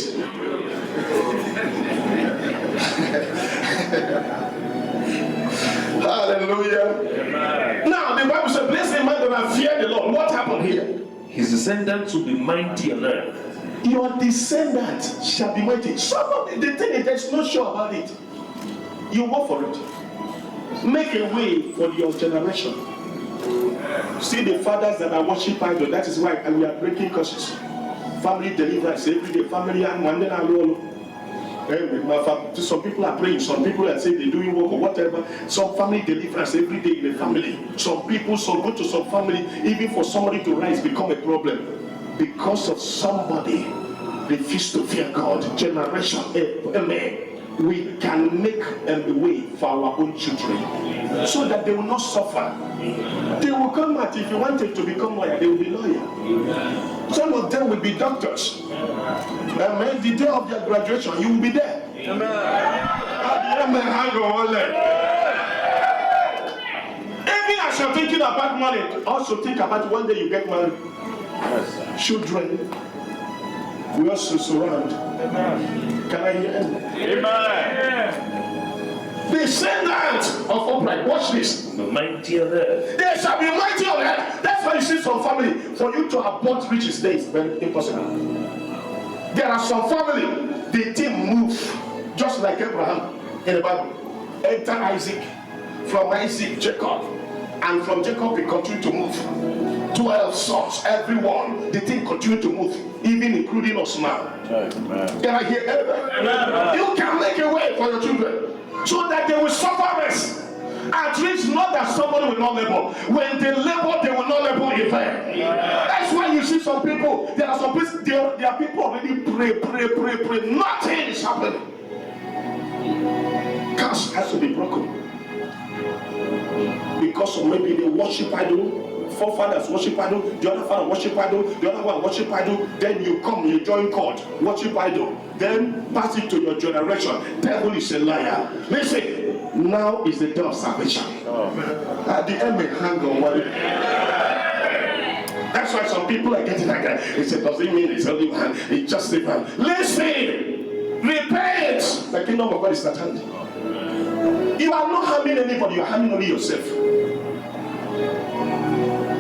Hallelujah. Amen. Now the Bible says, blessed the man that fear the Lord. What happened here?
His descendants will be mighty on earth.
Your descendants shall be mighty. Somebody, the thing is, there's no sure about it. You work for it. Make a way for your generation. See the fathers that are worship idol. That is why we are breaking curses. Family deliverance every day. Family and one day. Some people are praying. Some people are saying they're doing work or whatever. Some family deliverance every day in the family. Some people go to some family, even for somebody to rise become a problem because of somebody refused to fear God. Generation, amen. We can make a way for our own children so that they will not suffer. They will come out. If you wanted to become lawyer, they will be lawyer. Some of them will be doctors. Amen. The day of their graduation, you will be there. Amen. Hang on, even as you're thinking about money, also think about one day you get married. Children we also surround. Can I hear him? Amen. Descendants of upright. Watch this.
The mighty on earth.
They shall be mighty on earth. That's why you see some family. For you to abort riches, there is very impossible. There are some family. The team move just like Abraham in the Bible. Enter Isaac. From Isaac, Jacob. And from Jacob, he continued to move. 12 sons, everyone. The thing continued to move, even including us now. Amen. Can I hear amen? You can make a way for your children so that they will suffer less. At least not that somebody will not labor. When they labor, they will not labor in vain. That's why you see some people. There are some people. There are people already pray. Nothing is happening. Curse has to be broken. Because of maybe they worship idol, forefathers worship idol, the other father worship idol, the other one worship idol, then you come, you join court, worship idol, then pass it to your generation. Devil is a liar. Listen, now is the day of salvation. At the end, we hang on one. That's why some people are getting like that. They say, does it mean it's only one? It's just different. Listen, repent. The kingdom of God is at hand. You are not harming anybody, you are harming only yourself.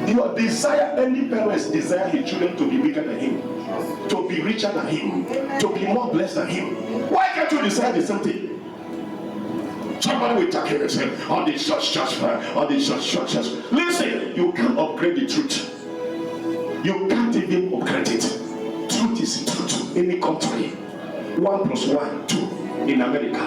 Your desire, any parents desire his children to be bigger than him, to be richer than him, to be more blessed than him. Why can't you decide the same thing? Somebody will talk and say, all these churches. Listen, you can't upgrade the truth. You can't even upgrade it. Truth is truth in any country. 1 + 1, 2 in America.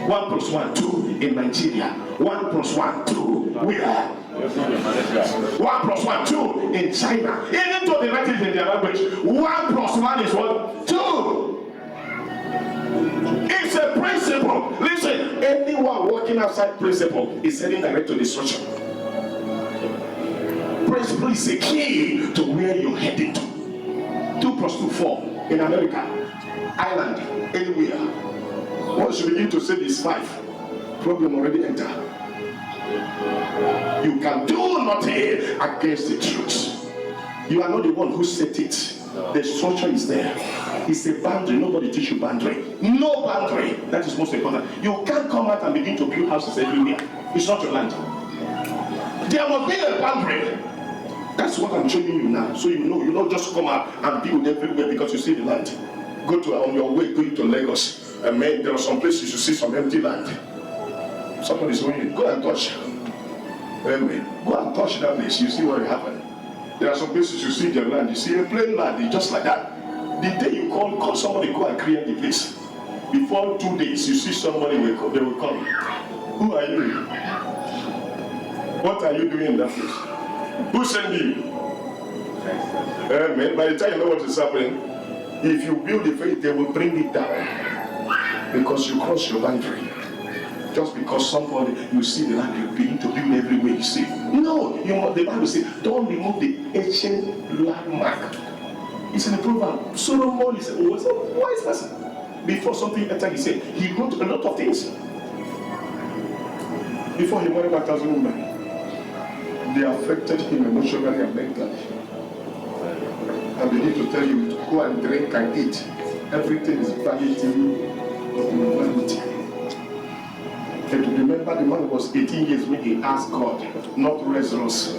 1 + 1, 2 in Nigeria. 1 + 1, 2 where? 1 + 1, 2 in China. Even though they write it in their language, 1 + 1 is what? 2. It's a principle. Listen, anyone walking outside principle is heading direct to destruction. Principle is a key to where you're heading to. 2 + 2, 4 in America, Ireland, anywhere. Once you begin to say this 5, problem already enter. You can do nothing against the truth. You are not the one who set it. The structure is there. It's a boundary. Nobody teach you boundary. No boundary. That is most important. You can't come out and begin to build houses everywhere. It's not your land. There must be a boundary. That's what I'm showing you now. So you know, you don't just come out and build everywhere because you see the land. Go to on your way going to Lagos. Amen. There are some places you see some empty land. Somebody's going, go and touch. Amen. Go and touch that place. You see what will happen. There are some places you see their land. You see a plain land. It's just like that. The day you call somebody, go and clear the place. Before 2 days, you see somebody will come. They will come. Who are you? What are you doing in that place? Who sent you? Amen. By the time you know what is happening, if you build the faith, they will bring it down. Because you cross your boundary. Just because somebody, you see the land, you begin to build everywhere you see. No, the Bible says, don't remove the ancient landmark. It's in the proverb. Solomon was a wise person. Before something entered, he said, he wrote a lot of things. Before he married 1,000 women, they affected him emotionally and mentally. And they need to tell you to go and drink and eat. Everything is vanity. And to remember, the man was 18 years when he asked God, not Rolls-Royce,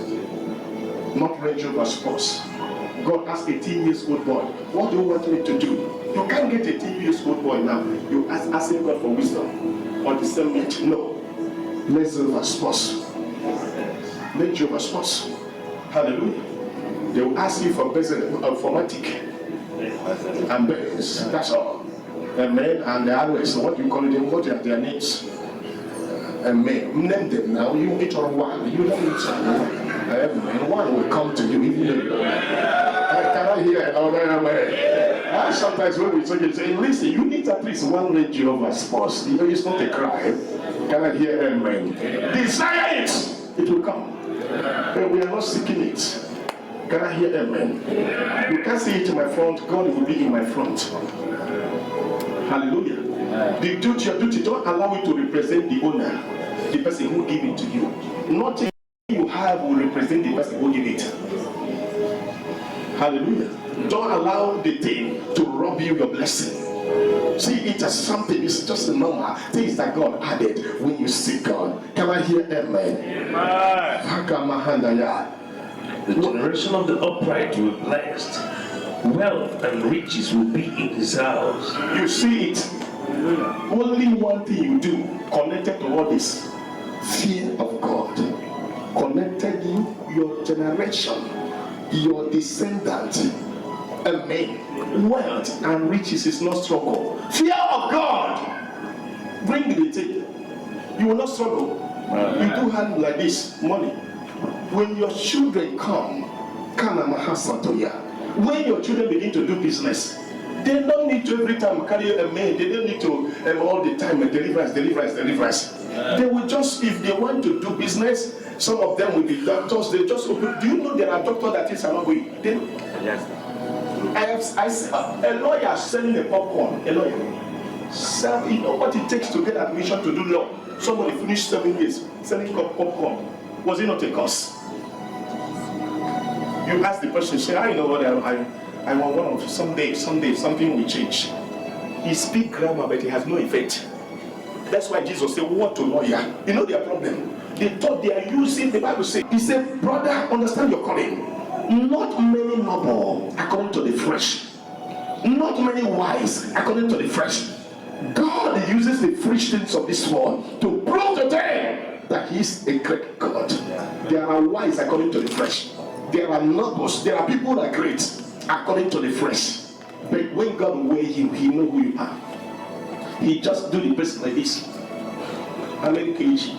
not Range Rover Sports. God asked 18 years old boy, what do you want me to do? You can't get 18 years old boy now. You asking God for wisdom or discernment. No. Range Rover Sports. Range Rover Sports. Hallelujah. They will ask you for business, informatic, and business. That's all. Amen. And the others, what do you call them? What are their names? Amen. Name them now. You each on one. You don't need to. Amen. One will come to you even though you don't. Can I hear another amen? Sometimes when we talk, you say, listen, you need at least one Range Rover Sports. You know, it's not a crime. Can I hear amen? Desire it. It will come. And we are not seeking it. Can I hear amen? You can't see it in my front. God will be in my front. Hallelujah. The duty, your duty, don't allow it to represent the owner, the person who gave it to you. Nothing you have will represent the person who gave it. Hallelujah. Don't allow the thing to rob you your blessing. See it as something, it's just a normal things that God added when you seek God. Can I hear amen? Amen.
The generation of the upright will be blessed. Wealth and riches will be in his house.
You see it. Only one thing you do connected to all this: fear of God. Connected you, your generation, your descendant. Amen. Wealth and riches is not struggle. Fear of God. Bring the thing. You will not struggle. You do handle like this money. When your children come, when your children begin to do business, they don't need to every time carry a mail. They don't need to all the time deliverance. They will just, if they want to do business, some of them will be doctors. They just open. Do you know there are doctors that is not going? Yes. I saw a lawyer selling a popcorn. A lawyer. So, you know what it takes to get admission to do law? Somebody finished 7 years selling popcorn. Was it not a course? You ask the person, say, I know what I want one of someday something will change. He speaks grammar, but it has no effect. That's why Jesus said, what to lawyer? You know their problem. They thought they are using the Bible says. He said, brother, understand your calling. Not many noble according to the flesh. Not many wise according to the flesh. God uses the foolish things of this world to prove to them that He is a great God. There are wise according to the flesh. There are nobles. There are people that are great according to the flesh. But when God weigh you, He knows who you are. He just do the person like this. How many kg?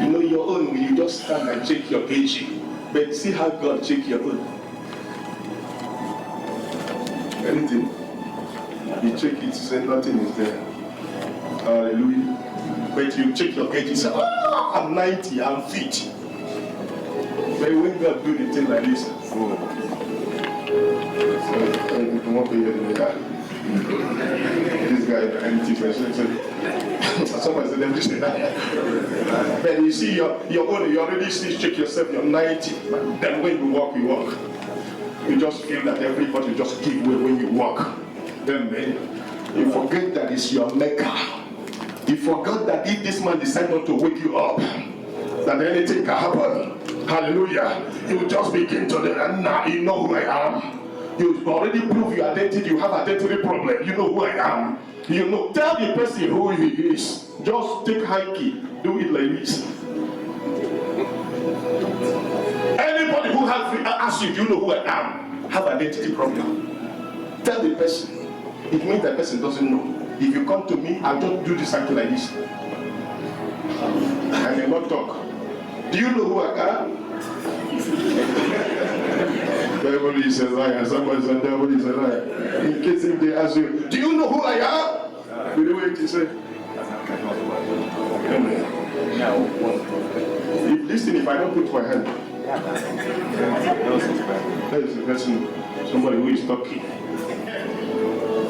You know your own, you just stand and check your kg. But see how God check your own. Anything? You check it, say nothing is there. Hallelujah. But you check your kg, you say, oh, I'm 90, I'm fit. But when God do the thing like this, this guy is empty person. Someone said, let me say that. But you see, your own, you already see, check yourself, you're 90. Then when you walk, you walk. You just feel that everybody just give way when you walk. Then you forget that it's your maker. You forgot that if this man decided not to wake you up, that anything can happen. Hallelujah. You just begin to now you know who I am. You already prove your identity. You have identity problem. You know who I am. You know. Tell the person who he is. Just take high key. Do it like this. Anybody who has asked you, do you know who I am? Have identity problem. Tell the person. It means that person doesn't know. If you come to me, I'll just do this act like this. I may not talk. Do you know who I am? Devil is a liar. Somebody said devil is a liar. In case if they ask you, do you know who I am? With the way to say, Amen. If I don't put my hand, that is the person, somebody who is talking.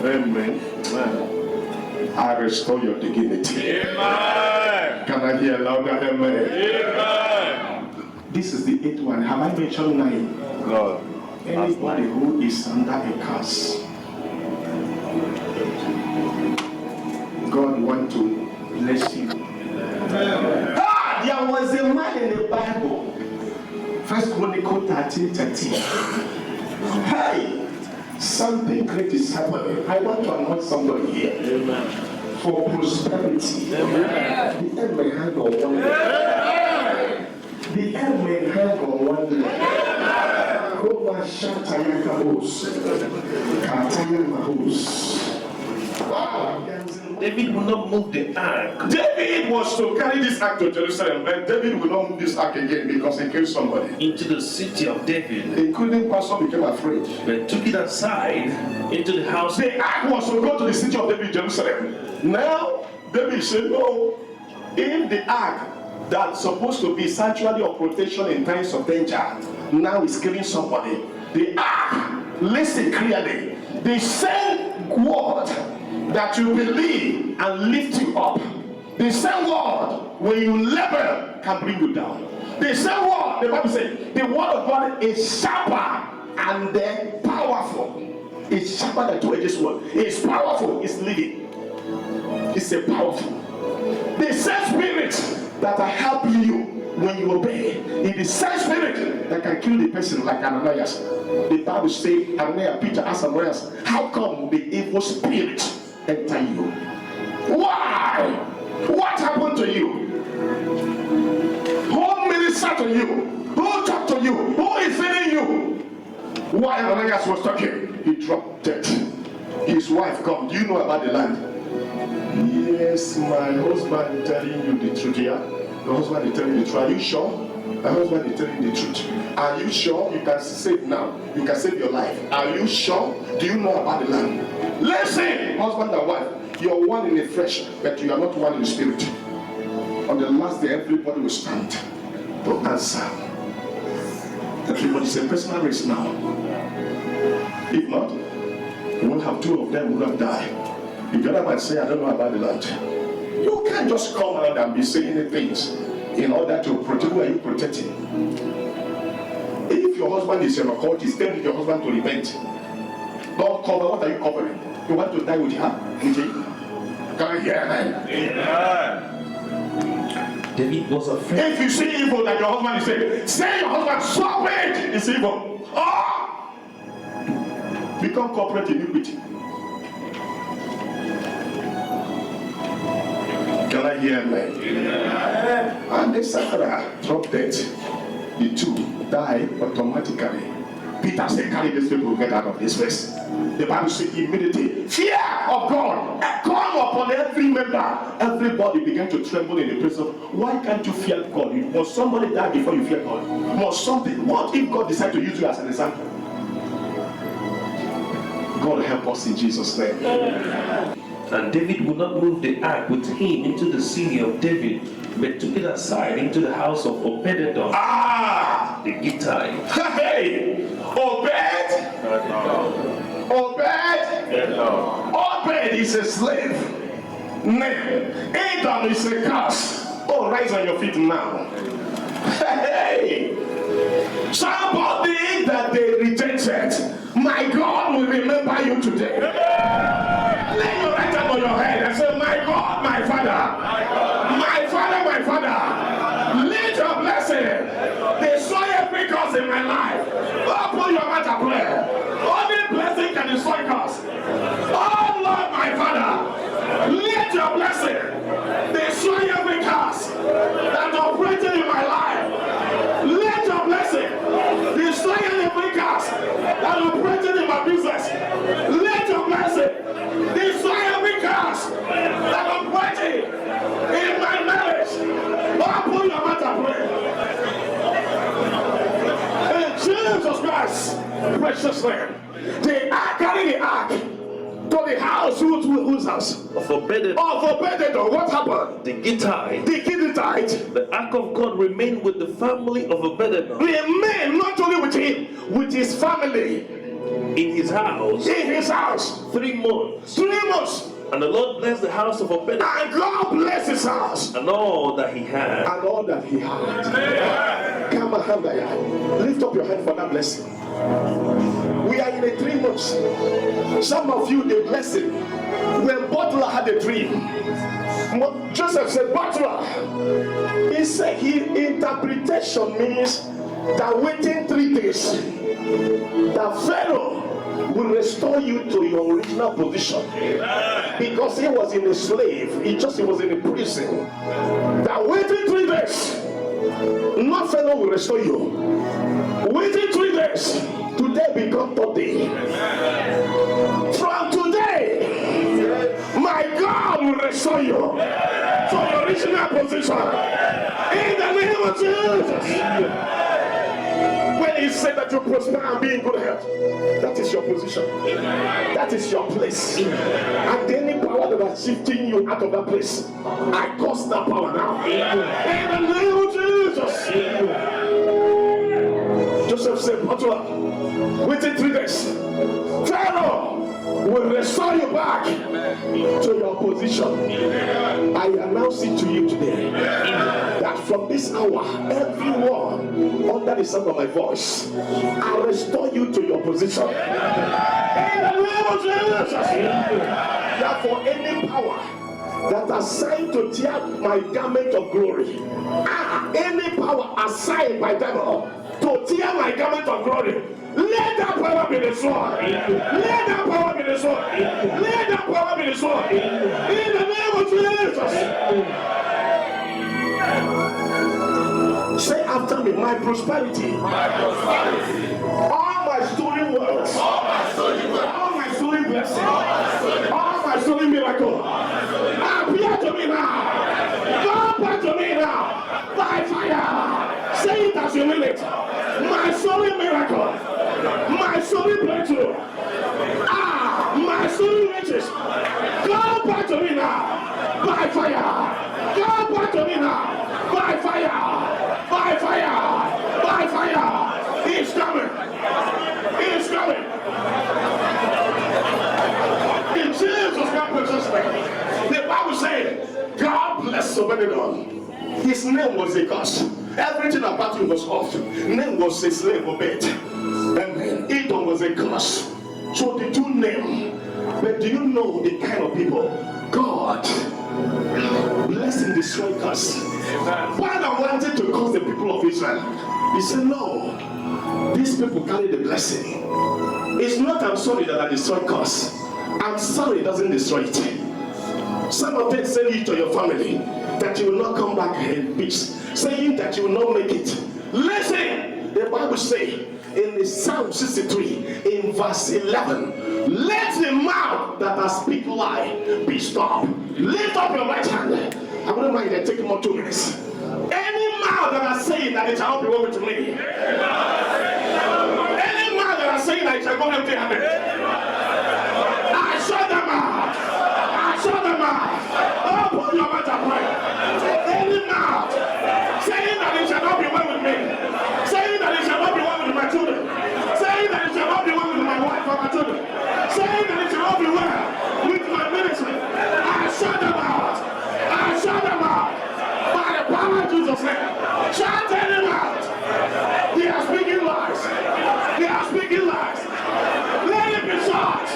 Amen. I restore your dignity. Amen. Can I hear louder? Amen. Amen. This is the 8th one. Have I mentioned 9? No. Anybody who is under a curse, God want to bless you. There was a man in the Bible, 1 Chronicles 13:13. Hey, something great is happening. I want to announce somebody here. Amen. For prosperity. Amen. The end may hang on one day. The end may hang on one day. Wow.
David will not move the ark.
David was to carry this ark to Jerusalem, but David will not move this ark again because he killed somebody.
Into the city of David.
Including pastor became afraid.
They took it aside into the house.
The ark was to go to the city of David, Jerusalem. Now, David said, no, if the ark that's supposed to be sanctuary of protection in times of danger, now is killing somebody. The ark, listen clearly, the same word that you believe and lift you up, the same word when you labor can bring you down. The same word, the Bible says, the word of God is sharper and then powerful. It's sharper than two-edged sword. It's powerful, it's living. It's a powerful. The same spirit that are helping you when you obey, it is the same spirit that can kill the person like Ananias. The Bible says, Ananias, Peter asked Ananias, how come the evil spirit enter you? Why? What happened to you? Who ministered to you? Who talked to you? Who is feeding you? While Ananias was talking, he dropped dead. His wife come. Do you know about the land? Yes, my husband is telling you the truth here. Your husband is telling you the truth. Are you sure? My husband is telling you the truth. Are you sure you can save now? You can save your life. Are you sure? Do you know about the land? Listen, husband and wife, you are one in the flesh, but you are not one in the spirit. On the last day, everybody will stand to answer. Everybody is a personal race now. If not, you won't have 2 of them who will have died. If the other man say, I don't know about the land, you can't just come around and be saying the things in order to protect. Who are you protecting? If your husband is an occultist, tell your husband to repent. Don't cover. What are you covering? You want to die with her? With him? Can I hear amen?
David was afraid.
If you see evil that your husband is saying, say your husband, stop it! It's evil. Oh! Become corporate iniquity. Can I hear amen? And the Sarah dropped dead. The 2 die automatically. Peter said, carry these people, get out of this place. The Bible says immediately, fear of God come upon every member. Everybody began to tremble in the presence of, why can't you fear God? Must somebody die before you fear God? Must something? What if God decides to use you as an example? God help us in Jesus' name.
And David would not move the ark with him into the city of David, but took it aside into the house of Obed-Edom, the Gittite.
Hey! Obed! Obed is a slave. Edom is a curse. Oh, rise on your feet now. Hey! Somebody that they rejected, my God will remember you today. Lay your right hand on your head and say, my God, my Father, my Father, my Father, lead your blessing. Destroy every curse in my life. Open your mouth and pray. Only blessing can destroy curse. Oh Lord, my Father, lead your blessing. Destroy every curse that operated in my life. Let your blessing destroy every curse that operated in my business. Let your blessing destroy every curse that operated in my marriage. Open your mouth and pray. In Jesus Christ, precious name, they are carrying the ark to the house house, whose house?
Of Obed-Edom.
Of Obed-Edom. What happened?
The Gittite.
The Gittite.
The ark of God remained with the family of Obed-Edom.
Remained not only with him, with his family.
In his house.
In his house.
3 months.
3 months.
And the Lord blessed the house of Obed-Edom.
And God blessed his house.
And all that he had.
And all that he had. Come on, hand your hand. Lift up your hand for that blessing. We are in a 3 months. Some of you, the blessing. When Butler had a dream, Joseph said, Butler. He said, his interpretation means that waiting 3 days, the Pharaoh will restore you to your original position. Because he was in a slave, he was in a prison. That waiting 3 days, no Pharaoh will restore you. Waiting 3 days, today become 3rd day. From today, my God will restore you to your original position. In the name of Jesus. When he said that you prosper and be in good health, that is your position. That is your place. And any power that is shifting you out of that place, I curse that power now. In the name of Jesus. Joseph said, Butler, waiting 3 days. Pharaoh will restore you back to your position. I announce it to you today that from this hour, everyone under the sound of my voice, I restore you to your position. In the name of Jesus. Therefore, any power that assigned to tear my garment of glory, any power assigned by devil to tear my garment of glory, let that power be destroyed. Let that power be destroyed. Let that power be destroyed. In the name of Jesus. Say after me, my prosperity. My prosperity. All my stolen words. All my stolen words. All my stolen blessings. All my stolen miracles. Appear to me now. Come back to me now. By fire. Say it as you mean it. My stolen miracle. My stolen breakthrough. My stolen riches. Come back to me now. By fire. Come back to me now. By fire. By fire. By fire. He's coming. He's coming. In Jesus' precious name. The Bible said, God bless Obed-Edom. His name was a curse. Everything about him was off. Name was a slave Obed. And Edom was a curse. So the two names. But do you know the kind of people God bless and destroy curse? Father wanted to curse the people of Israel. He said, no, these people carry the blessing. It's not I'm sorry that I destroy curse. I'm sorry it doesn't destroy it. Some of them say it to your family that you will not come back in peace, saying that you will not make it. Listen, the Bible says in the Psalm 63 in verse 11, let the mouth that has speak lie be stopped. Lift up your right hand. I wouldn't mind it taking more 2 minutes. Any mouth that are saying that it shall not be well with me, any mouth that are saying that it shall go empty handed, I shut them out. I shut them out. Open your mouth and pray. Any mouth saying that it shall not be well with me, saying that it shall not be well with my children, saying that it shall not be well with my wife or my children, saying that it shall not be well with my ministry, I shut them out. I shut them out. By the power of Jesus' name. Shut them out. They are speaking lies. They are speaking lies. Let it be shut.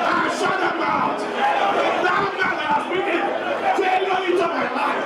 I shut them out. That man that has speaking failure into my life.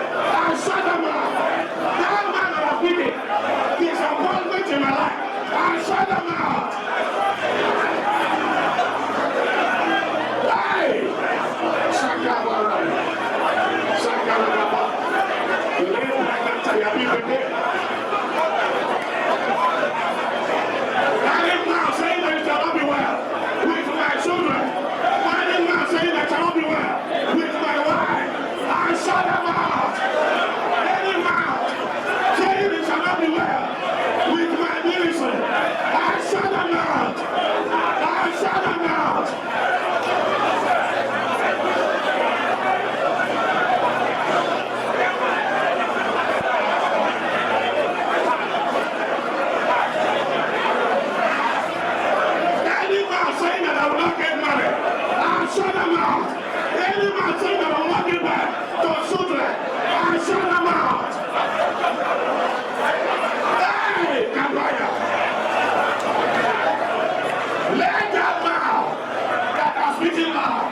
are saying that I'm walking back to children, I shut them out. Hey, Kabaya. Let that mouth that has speaking loud